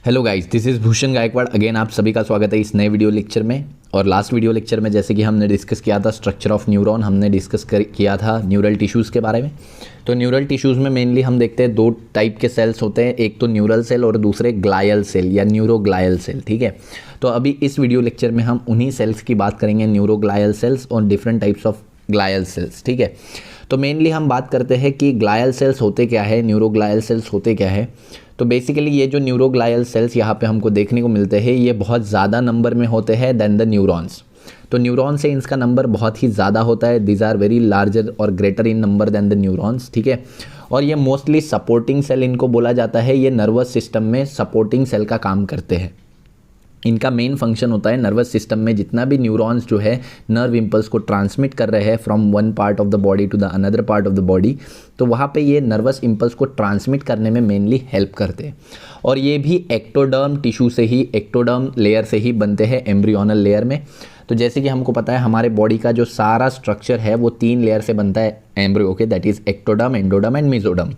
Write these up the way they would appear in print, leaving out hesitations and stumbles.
Hello guys, this is Bhushan Gaikwad. Again आप सभी का स्वागत है इस नए वीडियो लेक्चर में। और लास्ट वीडियो लेक्चर में जैसे कि हमने डिस्कस किया था स्ट्रक्चर ऑफ न्यूरॉन, हमने डिस्कस किया था न्यूरल टिश्यूज़ के बारे में। तो न्यूरल टिश्यूज़ में मेनली हम देखते हैं दो टाइप के सेल्स होते हैं, एक तो न्यूरल सेल और दूसरे ग्लायल सेल या न्यूरोग्लायल सेल। ठीक है, तो अभी इस वीडियो लेक्चर में हम उन्हीं सेल्स की बात करेंगे, न्यूरोग्लायल सेल्स और different types of glial cells. ठीक है, तो मेनली हम बात करते हैं कि ग्लायल सेल्स होते क्या है, न्यूरोग्लायल सेल्स होते क्या है। तो बेसिकली ये जो न्यूरोग्लायल सेल्स यहाँ पे हमको देखने को मिलते हैं, ये बहुत ज़्यादा नंबर में होते हैं देन द न्यूरॉन्स। तो न्यूरॉन से इसका नंबर बहुत ही ज़्यादा होता है, दीज आर वेरी लार्जर और greater in number than the neurons. ठीक है, और ये मोस्टली सपोर्टिंग सेल इनको बोला जाता है। ये नर्वस सिस्टम में सपोर्टिंग सेल का काम करते हैं। इनका मेन फंक्शन होता है नर्वस सिस्टम में जितना भी न्यूरॉन्स जो है नर्व इम्पल्स को ट्रांसमिट कर रहे हैं from one part of the body to the another part of the body, तो वहाँ पे ये नर्वस इम्पल्स को ट्रांसमिट करने में मेनली हेल्प करते हैं। और ये भी एक्टोडर्म टिश्यू से ही, एक्टोडर्म लेयर से ही बनते हैं, एम्ब्रियोनल लेयर में। तो जैसे कि हमको पता है हमारे बॉडी का जो सारा स्ट्रक्चर है वो 3 लेयर से बनता है एम्ब्रियो के, that is ectoderm, endoderm and mesoderm.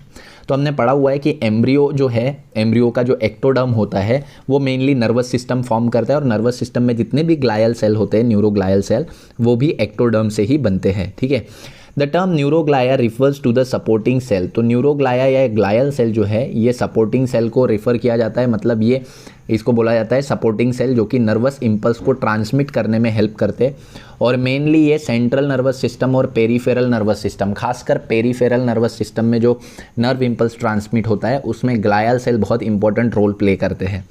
तो हमने पढ़ा हुआ है कि एम्ब्रियो जो है, एम्ब्रियो का जो एक्टोडर्म होता है वो मेनली नर्वस सिस्टम फॉर्म करता है, और नर्वस सिस्टम में जितने भी ग्लायल सेल होते हैं, न्यूरोग्लायल सेल, वो भी एक्टोडर्म से ही बनते हैं। ठीक है, the term neuroglia refers to the supporting cell. तो न्यूरोग्लाया या ग्लायल सेल जो है ये सपोर्टिंग सेल को रिफ़र किया जाता है, मतलब ये इसको बोला जाता है सपोर्टिंग सेल, जो कि नर्वस इम्पल्स को ट्रांसमिट करने में हेल्प करते हैं। और मेनली ये सेंट्रल नर्वस सिस्टम और पेरीफेरल नर्वस सिस्टम, खासकर पेरीफेरल नर्वस सिस्टम में जो नर्व इम्पल्स ट्रांसमिट होता है उसमें ग्लायल सेल बहुत इंपॉर्टेंट रोल प्ले करते हैं।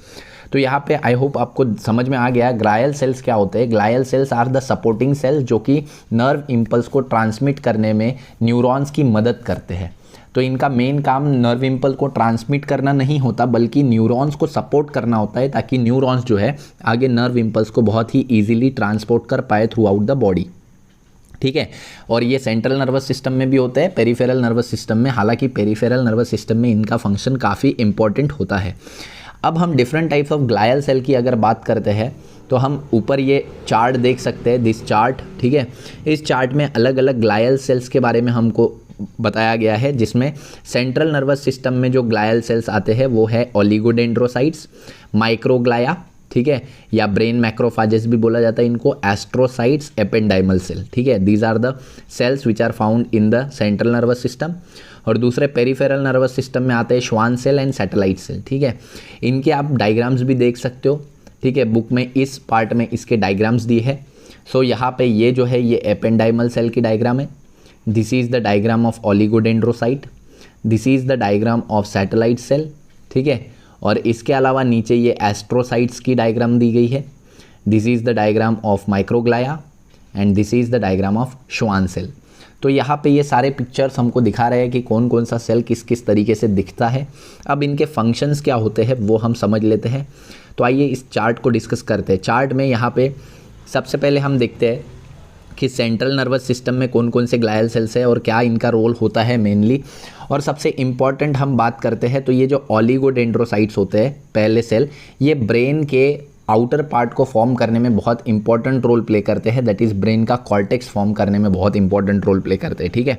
तो यहाँ पे आई होप आपको समझ में आ गया ग्लायल सेल्स क्या होते हैं। Glial cells are the supporting cells जो कि नर्व इम्पल्स को ट्रांसमिट करने में न्यूरॉन्स की मदद करते हैं। तो इनका मेन काम नर्व इम्पल्स को ट्रांसमिट करना नहीं होता, बल्कि न्यूरॉन्स को सपोर्ट करना होता है, ताकि न्यूरॉन्स जो है आगे नर्व इम्पल्स को बहुत ही ईजिली ट्रांसपोर्ट कर पाए थ्रू आउट द बॉडी। ठीक है, और ये सेंट्रल नर्वस सिस्टम में भी होते हैं, पेरीफेरल नर्वस सिस्टम में, हालांकि पेरीफेरल नर्वस सिस्टम में इनका फंक्शन काफ़ी इंपॉर्टेंट होता है। अब हम different types of glial cell की अगर बात करते हैं तो हम ऊपर ये चार्ट देख सकते हैं, दिस चार्ट। ठीक है, इस चार्ट में अलग अलग ग्लायल सेल्स के बारे में हमको बताया गया है, जिसमें सेंट्रल नर्वस सिस्टम में जो ग्लायल सेल्स आते हैं वो है ओलिगोडेंड्रोसाइट्स, माइक्रोग्लाया, ठीक है, या ब्रेन मैक्रोफाजेस भी बोला जाता है इनको, एस्ट्रोसाइट्स, एपेंडाइमल सेल। ठीक है, these are the cells which are found in the central nervous system. और दूसरे पेरीफेरल नर्वस सिस्टम में आते हैं Schwann cell and satellite cell. ठीक है, इनके आप डायग्राम्स भी देख सकते हो। ठीक है, बुक में इस पार्ट में इसके डायग्राम्स दिए हैं। सो यहाँ पे ये जो है ये एपेंडाइमल सेल की डायग्राम है। This is the diagram of oligodendrocyte, this is the diagram of satellite cell. ठीक है, और इसके अलावा नीचे ये एस्ट्रोसाइट्स की डायग्राम दी गई है। This is the diagram of microglia and this is the diagram of Schwann cell. तो यहाँ पे ये सारे पिक्चर्स हमको दिखा रहे हैं कि कौन कौन सा सेल किस किस तरीके से दिखता है। अब इनके फंक्शंस क्या होते हैं वो हम समझ लेते हैं। तो आइए इस चार्ट को डिस्कस करते हैं। चार्ट में यहाँ पे सबसे पहले हम देखते हैं कि सेंट्रल नर्वस सिस्टम में कौन कौन से ग्लायल सेल्स है और क्या इनका रोल होता है मेनली। और सबसे इम्पॉर्टेंट हम बात करते हैं तो ये जो ओलिगोडेंड्रोसाइट्स होते हैं पहले सेल, ये ब्रेन के आउटर पार्ट को फॉर्म करने में बहुत इंपॉर्टेंट रोल प्ले करते हैं, दैट इज़ ब्रेन का कॉर्टेक्स फॉर्म करने में बहुत इंपॉर्टेंट रोल प्ले करते हैं। ठीक है,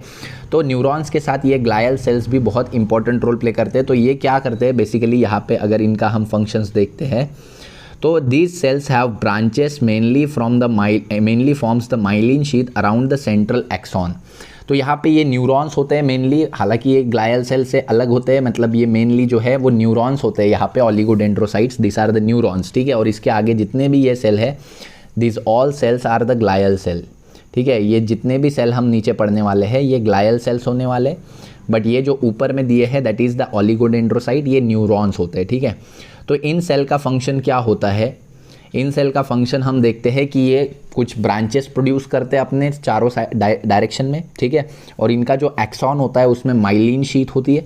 तो न्यूरॉन्स के साथ ये ग्लायल सेल्स भी बहुत इंपॉर्टेंट रोल प्ले करते हैं। तो ये क्या करते हैं बेसिकली, यहाँ पे अगर इनका हम फंक्शंस देखते हैं तो these cells have branches mainly forms the myelin sheath around the central axon. तो यहाँ पे ये न्यूरॉन्स होते हैं मेनली, हालांकि ये ग्लायल सेल से अलग होते हैं, मतलब ये मेनली जो है वो न्यूरॉन्स होते हैं यहाँ पे, oligodendrocytes, this are the neurons. ठीक है, और इसके आगे जितने भी ये सेल है, this all cells are the glial cell. ठीक है, ये जितने भी सेल हम नीचे पढ़ने वाले हैं ये ग्लायल सेल्स होने वाले, बट ये जो ऊपर में दिए हैं दैट इज़ द ओलिगोडेंड्रोसाइट, ये न्यूरॉन्स होते हैं। ठीक है, तो इन सेल का फंक्शन क्या होता है, इन सेल का फंक्शन हम देखते हैं कि ये कुछ ब्रांचेस प्रोड्यूस करते हैं अपने चारों डायरेक्शन में। ठीक है, और इनका जो एक्सॉन होता है उसमें माइलिन शीथ होती है।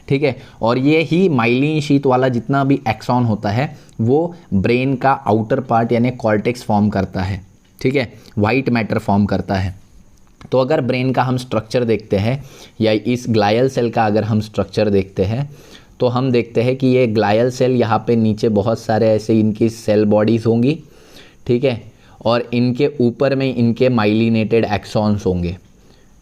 ठीक है, और ये ही माइलिन शीथ वाला जितना भी एक्सॉन होता है वो ब्रेन का आउटर पार्ट यानी कॉर्टेक्स फॉर्म करता है। ठीक है, वाइट मैटर फॉर्म करता है। तो अगर ब्रेन का हम स्ट्रक्चर देखते हैं या इस ग्लायल सेल का अगर हम स्ट्रक्चर देखते हैं तो हम देखते हैं कि ये ग्लायल सेल यहाँ पे नीचे बहुत सारे ऐसे इनकी सेल बॉडीज़ होंगी। ठीक है, और इनके ऊपर में इनके माइलिनेटेड एक्सॉन्स होंगे।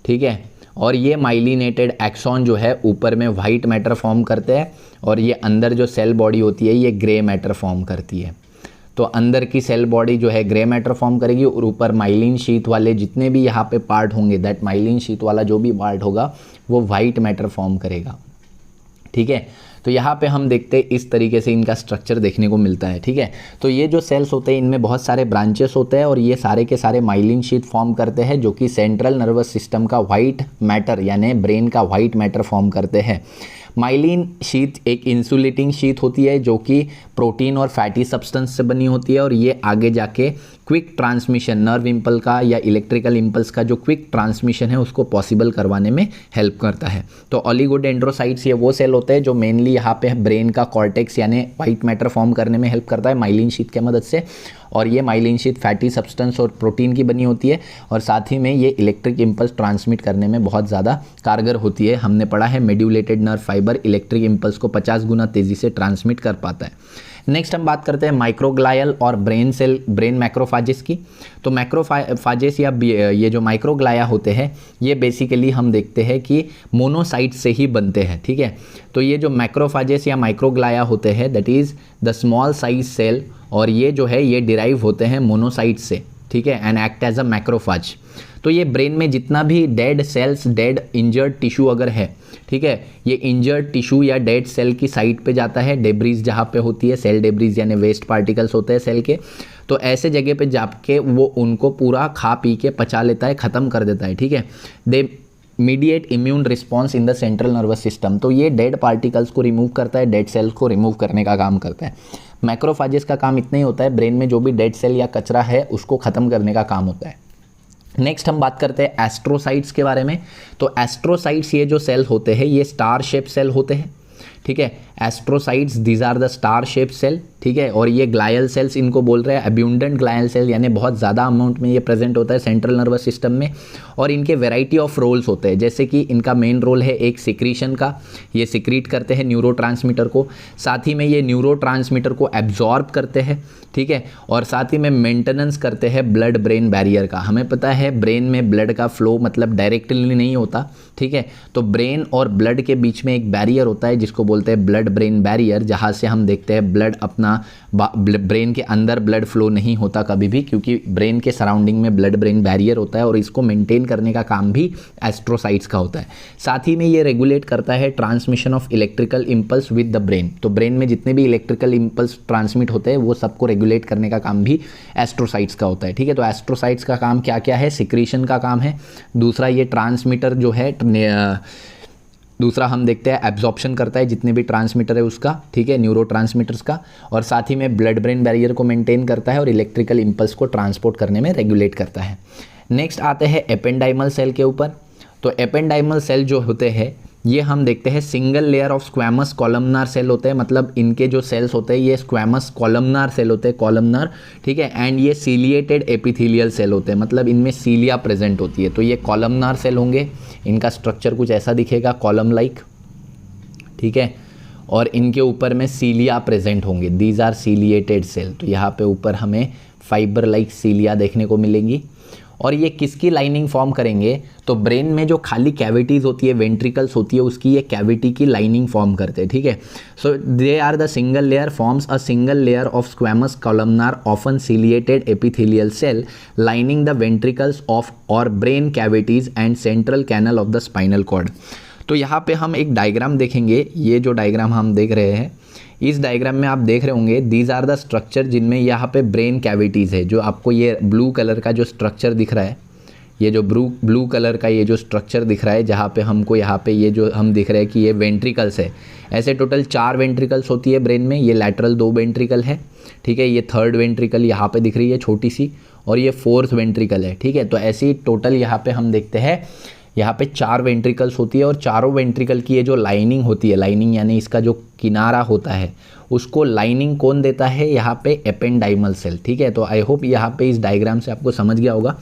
ठीक है, और ये माइलिनेटेड एक्सॉन जो है ऊपर में वाइट मैटर फॉर्म करते हैं और ये अंदर जो सेल बॉडी होती है ये ग्रे मैटर फॉर्म करती है। तो अंदर की सेल बॉडी जो है ग्रे मैटर फॉर्म करेगी और ऊपर माइलिन शीथ वाले जितने भी यहाँ पे पार्ट होंगे, दैट माइलिन शीथ वाला जो भी पार्ट होगा वो वाइट मैटर फॉर्म करेगा। ठीक है, तो यहाँ पे हम देखते हैं इस तरीके से इनका स्ट्रक्चर देखने को मिलता है। ठीक है, तो ये जो सेल्स होते हैं इनमें बहुत सारे ब्रांचेस होते हैं और ये सारे के सारे माइलिन शीथ फॉर्म करते हैं जो कि सेंट्रल नर्वस सिस्टम का वाइट मैटर यानी ब्रेन का वाइट मैटर फॉर्म करते हैं। माइलिन शीथ एक इंसुलेटिंग शीथ होती है जो कि प्रोटीन और फैटी सब्सटेंस से बनी होती है और ये आगे जाके क्विक ट्रांसमिशन नर्व इम्पल्स का या इलेक्ट्रिकल इम्पल्स का जो क्विक ट्रांसमिशन है उसको पॉसिबल करवाने में हेल्प करता है। तो ऑलिगोडेंड्रोसाइट्स ये वो सेल होते हैं जो मेनली यहाँ पे ब्रेन का कॉर्टेक्स यानी वाइट मैटर फॉर्म करने में हेल्प करता है माइलिन शीथ की मदद से। और ये माइलिन शीथ फैटी सब्सटेंस और प्रोटीन की बनी होती है और साथ ही में ये इलेक्ट्रिक इम्पल्स ट्रांसमिट करने में बहुत ज़्यादा कारगर होती है। हमने पढ़ा है मेड्यूलेटेड नर्व फाइबर इलेक्ट्रिक इम्पल्स को 50 गुना तेज़ी से ट्रांसमिट कर पाता है। नेक्स्ट हम बात करते हैं माइक्रोग्लायल और ब्रेन मैक्रोफाजेस की। तो मैक्रोफाजेस या ये जो माइक्रोग्लाया होते हैं ये बेसिकली हम देखते हैं कि मोनोसाइट से ही बनते हैं। ठीक है, तो ये जो मैक्रोफाजेस या माइक्रोग्लाया होते हैं that is the small size cell और ये जो है ये डिराइव होते हैं मोनोसाइट से। ठीक है, and act as a macrophage. तो ये ब्रेन में जितना भी dead cells dead injured tissue अगर है, ठीक है, ये इंजर्ड टिश्यू या डेड सेल की साइड पे जाता है, डेब्रीज जहाँ पे होती है, सेल डेब्रीज यानी वेस्ट पार्टिकल्स होते हैं सेल के, तो ऐसे जगह पे जाके वो उनको पूरा खा पी के पचा लेता है, ख़त्म कर देता है। ठीक है, they mediate immune response in the central nervous system. तो ये डेड पार्टिकल्स को रिमूव करता है, डेड सेल्स को रिमूव करने का काम करता है। मैक्रोफाजेस का काम इतना ही होता है, ब्रेन में जो भी डेड सेल या कचरा है उसको ख़त्म करने का काम होता है। नेक्स्ट हम बात करते हैं एस्ट्रोसाइट्स के बारे में। तो एस्ट्रोसाइट्स ये जो सेल होते हैं ये स्टार शेप सेल होते हैं। ठीक है, astrocytes these are the star shape cell. ठीक है, और ये ग्लायल सेल्स इनको बोल रहे हैं, अब्यूंडेंट ग्लायल सेल यानी बहुत ज़्यादा अमाउंट में ये प्रेजेंट होता है सेंट्रल नर्वस सिस्टम में। और इनके वेराइटी ऑफ रोल्स होते हैं, जैसे कि इनका मेन रोल है एक सिक्रीशन का, ये सिक्रीट करते हैं न्यूरोट्रांसमीटर को, साथ ही में ये न्यूरोट्रांसमीटर को एब्जॉर्ब करते हैं। ठीक है, और साथ ही में मेंटेनेंस करते हैं ब्लड ब्रेन बैरियर का। हमें पता है ब्रेन में ब्लड का फ्लो मतलब डायरेक्टली नहीं होता। ठीक है, तो ब्रेन और ब्लड के बीच में एक बैरियर होता है जिसको बोलते हैं ब्लड ब्रेन बैरियर, जहाँ से हम देखते हैं ब्लड अपना ब्रेन के अंदर ब्लड फ्लो नहीं होता कभी भी, क्योंकि ब्रेन के सराउंडिंग में ब्लड ब्रेन बैरियर होता है और इसको मेंटेन करने का काम भी एस्ट्रोसाइट्स का होता है। साथ ही में ये रेगुलेट करता है transmission of electrical impulse with the brain. तो ब्रेन में जितने भी इलेक्ट्रिकल इम्पल्स ट्रांसमिट होते हैं वो सबको रेगुलेट करने का काम भी एस्ट्रोसाइट्स का होता है। ठीक है, तो एस्ट्रोसाइट्स का काम क्या क्या है? सिक्रीशन का काम है, दूसरा ये ट्रांसमीटर जो है, दूसरा हम देखते हैं एब्जॉर्प्शन करता है जितने भी ट्रांसमीटर है उसका। ठीक है, न्यूरोट्रांसमीटर्स का, और साथ ही में ब्लड ब्रेन बैरियर को मेंटेन करता है और इलेक्ट्रिकल इम्पल्स को ट्रांसपोर्ट करने में रेगुलेट करता है। नेक्स्ट आते हैं एपेंडाइमल सेल के ऊपर। तो एपेंडाइमल सेल जो होते हैं ये हम देखते हैं single layer of squamous columnar cell होते हैं, मतलब इनके जो सेल्स होते हैं ये स्क्वैमस कॉलमनार सेल होते हैं, कॉलमनार। ठीक है, एंड ये सीलिएटेड एपिथेलियल सेल होते हैं, मतलब इनमें सीलिया प्रेजेंट होती है। तो ये कॉलमनार सेल होंगे, इनका स्ट्रक्चर कुछ ऐसा दिखेगा, कॉलम लाइक। ठीक है, और इनके ऊपर में सीलिया प्रेजेंट होंगे, दीज आर सीलिएटेड सेल। तो यहाँ पे ऊपर हमें फाइबर लाइक सीलिया देखने को मिलेंगी। और ये किसकी लाइनिंग फॉर्म करेंगे? तो ब्रेन में जो खाली कैविटीज़ होती है, वेंट्रिकल्स होती है, उसकी ये कैविटी की लाइनिंग फॉर्म करते हैं। ठीक है, so they are the single layer forms a single layer of squamous columnar often ciliated epithelial cell lining the ventricles of our brain cavities and central canal of the spinal cord. तो यहाँ पे हम एक diagram देखेंगे, ये जो diagram हम देख रहे हैं, इस डायग्राम में आप देख रहे होंगे दीज आर द स्ट्रक्चर जिनमें यहाँ पे ब्रेन कैविटीज़ है। जो आपको ये ब्लू कलर का जो स्ट्रक्चर दिख रहा है, ये जो ब्लू कलर का ये जो स्ट्रक्चर दिख रहा है, जहाँ पे हमको यहाँ पे ये जो हम दिख रहे हैं कि ये वेंट्रिकल्स है। ऐसे टोटल 4 वेंट्रिकल्स होती है ब्रेन में, ये लैटरल 2 वेंट्रिकल है। ठीक है, ये 3rd वेंट्रिकल यहाँ पे दिख रही है छोटी सी, और ये 4th वेंट्रिकल है। ठीक है, तो ऐसी टोटल यहाँ पे हम देखते हैं यहाँ पे 4 वेंट्रिकल्स होती है, और चारों वेंट्रिकल की ये जो लाइनिंग होती है, लाइनिंग यानी इसका जो किनारा होता है, उसको लाइनिंग कौन देता है? यहाँ पे एपेंडाइमल सेल। ठीक है, तो आई होप यहाँ पे इस डायग्राम से आपको समझ गया होगा।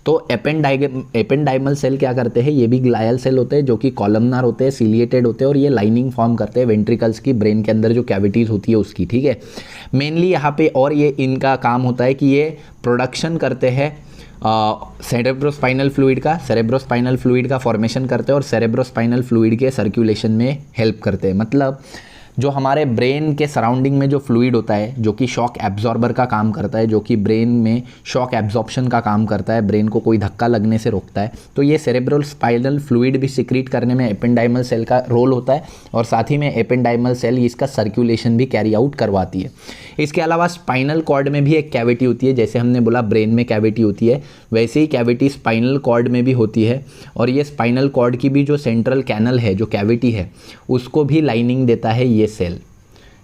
तो एपेंडाइमल सेल क्या करते हैं? ये भी ग्लायल सेल होते हैं जो कि कॉलमनार होते हैं, सीलिएटेड होते हैं, और ये लाइनिंग फॉर्म करते हैं वेंट्रिकल्स की, ब्रेन के अंदर जो कैविटीज़ होती है उसकी। ठीक है, मेनली यहाँ पे और ये इनका काम होता है कि ये प्रोडक्शन करते हैं सेरेब्रोस्पाइनल फ्लूइड का फॉर्मेशन करते हैं और सेरेब्रोस्पाइनल फ्लूइड के सर्कुलेशन में हेल्प करते हैं। मतलब जो हमारे ब्रेन के सराउंडिंग में जो फ्लूइड होता है, जो कि शॉक एब्जॉर्बर का काम करता है, जो कि ब्रेन में शॉक एब्जॉर्प्शन का काम करता है, ब्रेन को कोई धक्का लगने से रोकता है, तो ये सेरेब्रल स्पाइनल फ्लूइड भी सिक्रीट करने में एपेंडाइमल सेल का रोल होता है और साथ ही में एपेंडाइमल सेल इसका सर्कुलेशन भी कैरी आउट करवाती है। इसके अलावा स्पाइनल कॉर्ड में भी एक कैविटी होती है, जैसे हमने बोला ब्रेन में कैविटी होती है, वैसे ही कैविटी स्पाइनल कॉर्ड में भी होती है और ये स्पाइनल कॉर्ड की भी जो सेंट्रल कैनल है, जो कैविटी है, उसको भी लाइनिंग देता है ये सेल।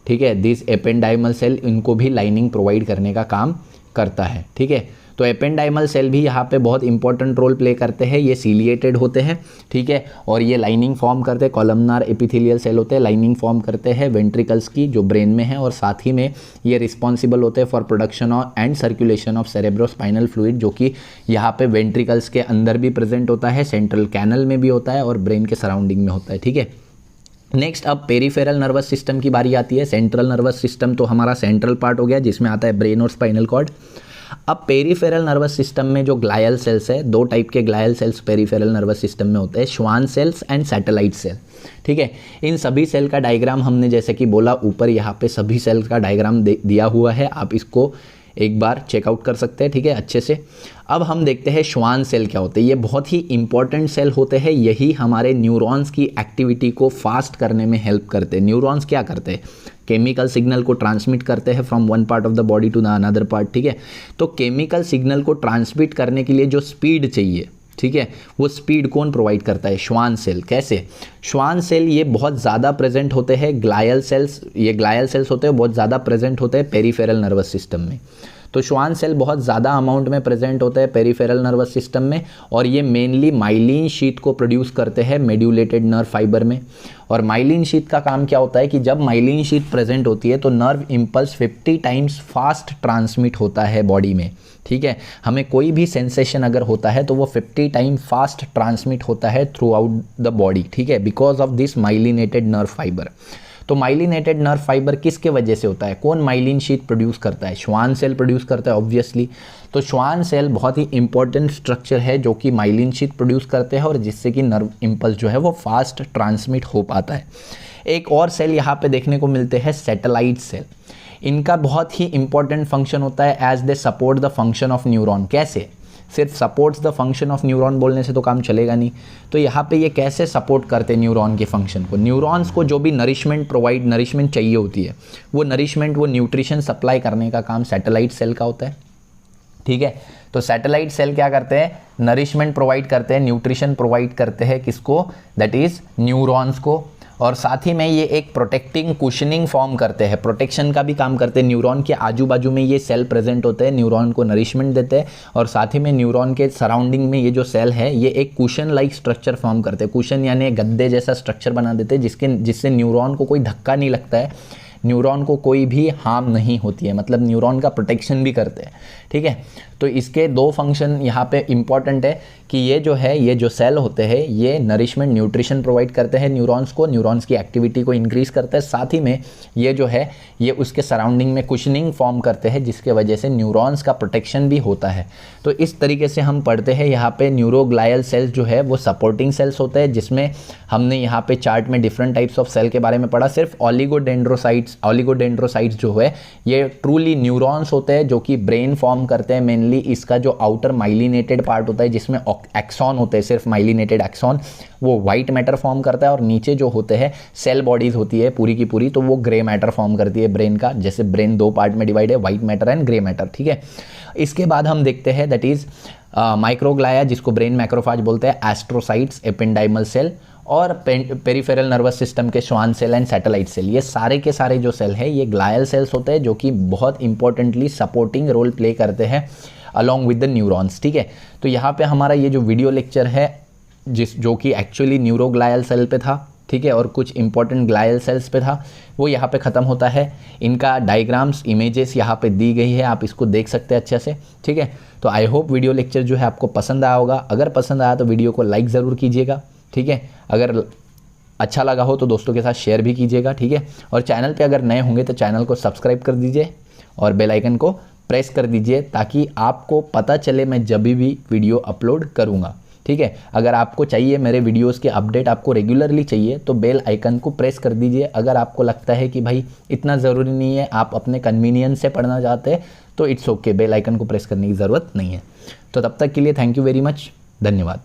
ठीक है, दिस एपेंडाइमल सेल इनको भी लाइनिंग प्रोवाइड करने का काम करता है। ठीक है, तो एपेंडाइमल सेल भी यहाँ पे बहुत इंपॉर्टेंट रोल प्ले करते हैं। ये सीलिएटेड होते हैं, ठीक है, और ये लाइनिंग फॉर्म करते हैं, कॉलमनार एपिथेलियल सेल होते हैं, लाइनिंग फॉर्म करते हैं वेंट्रिकल्स की जो ब्रेन में है, और साथ ही में ये रिस्पॉन्सिबल होते हैं for production of and circulation of cerebrospinal fluid, जो कि यहाँ पे वेंट्रिकल्स के अंदर भी प्रेजेंट होता है, सेंट्रल कैनल में भी होता है और ब्रेन के सराउंडिंग में होता है। ठीक है, नेक्स्ट अब पेरिफेरल नर्वस सिस्टम की बारी आती है। सेंट्रल नर्वस सिस्टम तो हमारा सेंट्रल पार्ट हो गया, जिसमें आता है ब्रेन और स्पाइनल कॉर्ड। अब पेरिफेरल नर्वस सिस्टम में जो ग्लायल सेल्स है, दो टाइप के glial cells peripheral nervous system में होते हैं, Schwann cells and satellite cell. ठीक है, इन सभी सेल का डायग्राम हमने जैसे कि बोला ऊपर, यहाँ पे सभी सेल्स का डायग्राम दिया हुआ है, आप इसको एक बार चेकआउट कर सकते हैं। ठीक है, अच्छे से। अब हम देखते हैं श्वान सेल क्या होते हैं। ये बहुत ही इंपॉर्टेंट सेल होते हैं, यही हमारे न्यूरॉन्स की एक्टिविटी को फास्ट करने में हेल्प करते हैं। न्यूरॉन्स क्या करते हैं, केमिकल सिग्नल को ट्रांसमिट करते हैं from one part of the body to the another part. ठीक है, तो केमिकल सिग्नल को ट्रांसमिट करने के लिए जो स्पीड चाहिए, ठीक है, वो स्पीड कौन प्रोवाइड करता है, श्वान सेल। कैसे, श्वान सेल ये बहुत ज़्यादा प्रेजेंट होते हैं, ग्लायल सेल्स, ये ग्लायल सेल्स होते हैं, बहुत ज़्यादा प्रेजेंट होते हैं पेरिफेरल नर्वस सिस्टम में। तो श्वान सेल बहुत ज़्यादा अमाउंट में प्रेजेंट होते हैं पेरिफेरल नर्वस सिस्टम में, और ये मेनली माइलिन शीट को प्रोड्यूस करते हैं मेड्यूलेटेड नर्व फाइबर में। और माइलिन शीट का काम क्या होता है कि जब माइलिन शीट प्रेजेंट होती है तो nerve impulse 50 times fast transmit होता है बॉडी में। ठीक है, हमें कोई भी सेंसेशन अगर होता है तो वो 50 टाइम फास्ट ट्रांसमिट होता है थ्रू आउट द बॉडी। ठीक है, because of this myelinated nerve fibre. तो माइलिनेटेड नर्व फाइबर किसके वजह से होता है, कौन माइलिन शीट प्रोड्यूस करता है, श्वान सेल प्रोड्यूस करता है ऑब्वियसली। तो श्वान सेल बहुत ही इंपॉर्टेंट स्ट्रक्चर है जो कि माइलिन शीट प्रोड्यूस करते हैं और जिससे कि नर्व इम्पल्स जो है वो फास्ट ट्रांसमिट हो पाता है। एक और सेल यहाँ पे देखने को मिलते हैं सैटेलाइट सेल। इनका बहुत ही इंपॉर्टेंट फंक्शन होता है as they support the function of neuron. कैसे, सिर्फ supports the function of neuron बोलने से तो काम चलेगा नहीं। तो यहाँ पे ये कैसे सपोर्ट करते हैं न्यूरॉन के फंक्शन को, न्यूरॉन्स को जो भी नरिशमेंट चाहिए होती है, वो नरिशमेंट, वो न्यूट्रिशन सप्लाई करने का काम सैटेलाइट सेल का होता है। ठीक है, तो सैटेलाइट सेल क्या करते हैं, नरिशमेंट प्रोवाइड करते हैं, न्यूट्रिशन प्रोवाइड करते हैं किसको, दैट इज न्यूरॉन्स को। और साथ ही में ये एक प्रोटेक्टिंग कुशनिंग फॉर्म करते हैं, प्रोटेक्शन का भी काम करते हैं। न्यूरॉन के आजू बाजू में ये सेल प्रेजेंट होते हैं, न्यूरॉन को नरिशमेंट देते हैं, और साथ ही में न्यूरॉन के सराउंडिंग में ये जो सेल है ये एक कुशन लाइक स्ट्रक्चर फॉर्म करते हैं। कुशन यानी गद्दे जैसा स्ट्रक्चर बना देते हैं जिससे न्यूरॉन को कोई धक्का नहीं लगता है, न्यूरॉन को कोई भी हार्म नहीं होती है, मतलब न्यूरॉन का प्रोटेक्शन भी करते हैं। ठीक है, तो इसके दो फंक्शन यहाँ पे इंपॉर्टेंट है कि ये जो है, ये जो सेल होते हैं ये नरिशमेंट, न्यूट्रिशन प्रोवाइड करते हैं न्यूरॉन्स को, न्यूरॉन्स की एक्टिविटी को इंक्रीज करते हैं, साथ ही में ये जो है ये उसके सराउंडिंग में कुशनिंग फॉर्म करते हैं जिसके वजह से न्यूरॉन्स का प्रोटेक्शन भी होता है। तो इस तरीके से हम पढ़ते हैं यहाँ पे न्यूरोग्लायल सेल्स जो है वो सपोर्टिंग सेल्स होते हैं, जिसमें हमने यहाँ पे चार्ट में डिफरेंट टाइप्स ऑफ सेल के बारे में पढ़ा। सिर्फ ऑलिगोडेंड्रोसाइट्स जो है ये ट्रूली न्यूरॉन्स होते हैं जो कि ब्रेन फॉर्म करते हैं। मेनली इसका जो आउटर माइलिनेटेड पार्ट होता है जिसमें एक्सॉन होते हैं, सिर्फ माइलिनेटेड एक्सॉन, वो वाइट मैटर फॉर्म करता है, और नीचे जो होते हैं सेल बॉडीज होती है पूरी की पूरी, तो वो ग्रे मैटर फॉर्म करती है ब्रेन का। जैसे ब्रेन दो पार्ट में डिवाइड है, white matter and grey matter. ठीक है, इसके बाद हम देखते हैं दैट इज माइक्रोग्लाया, जिसको ब्रेन मैक्रोफाज बोलते हैं, एस्ट्रोसाइट्स, एपेंडाइमल सेल, और पेरिफेरल नर्वस सिस्टम के Schwann cell and satellite cell. ये सारे के सारे जो सेल है ये ग्लायल सेल्स होते हैं जो कि बहुत इंपॉर्टेंटली सपोर्टिंग रोल प्ले करते हैं अलॉन्ग विद द न्यूरॉन्स। ठीक है, तो यहाँ पे हमारा ये जो वीडियो लेक्चर है जो कि एक्चुअली न्यूरोग्लायल सेल पे था, ठीक है, और कुछ इंपॉर्टेंट ग्लायल सेल्स पे था, वो यहाँ पे ख़त्म होता है। इनका डायग्राम्स, इमेजेस यहाँ पे दी गई है, आप इसको देख सकते हैं अच्छे से। ठीक है, तो आई होप वीडियो लेक्चर जो है आपको पसंद आया होगा। अगर पसंद आया तो वीडियो को लाइक ज़रूर कीजिएगा। ठीक है, अगर अच्छा लगा हो तो दोस्तों के साथ शेयर भी कीजिएगा। ठीक है, और चैनल पे अगर नए होंगे तो चैनल को सब्सक्राइब कर दीजिए और बेल आइकन को प्रेस कर दीजिए ताकि आपको पता चले मैं जब भी वीडियो अपलोड करूँगा। ठीक है, अगर आपको चाहिए मेरे वीडियोस के अपडेट आपको रेगुलरली चाहिए तो बेल आइकन को प्रेस कर दीजिए। अगर आपको लगता है कि भाई इतना ज़रूरी नहीं है, आप अपने कन्वीनियंस से पढ़ना चाहते हैं तो इट्स ओके, बेल आइकन को प्रेस करने की ज़रूरत नहीं है। तो तब तक के लिए थैंक यू वेरी मच, धन्यवाद।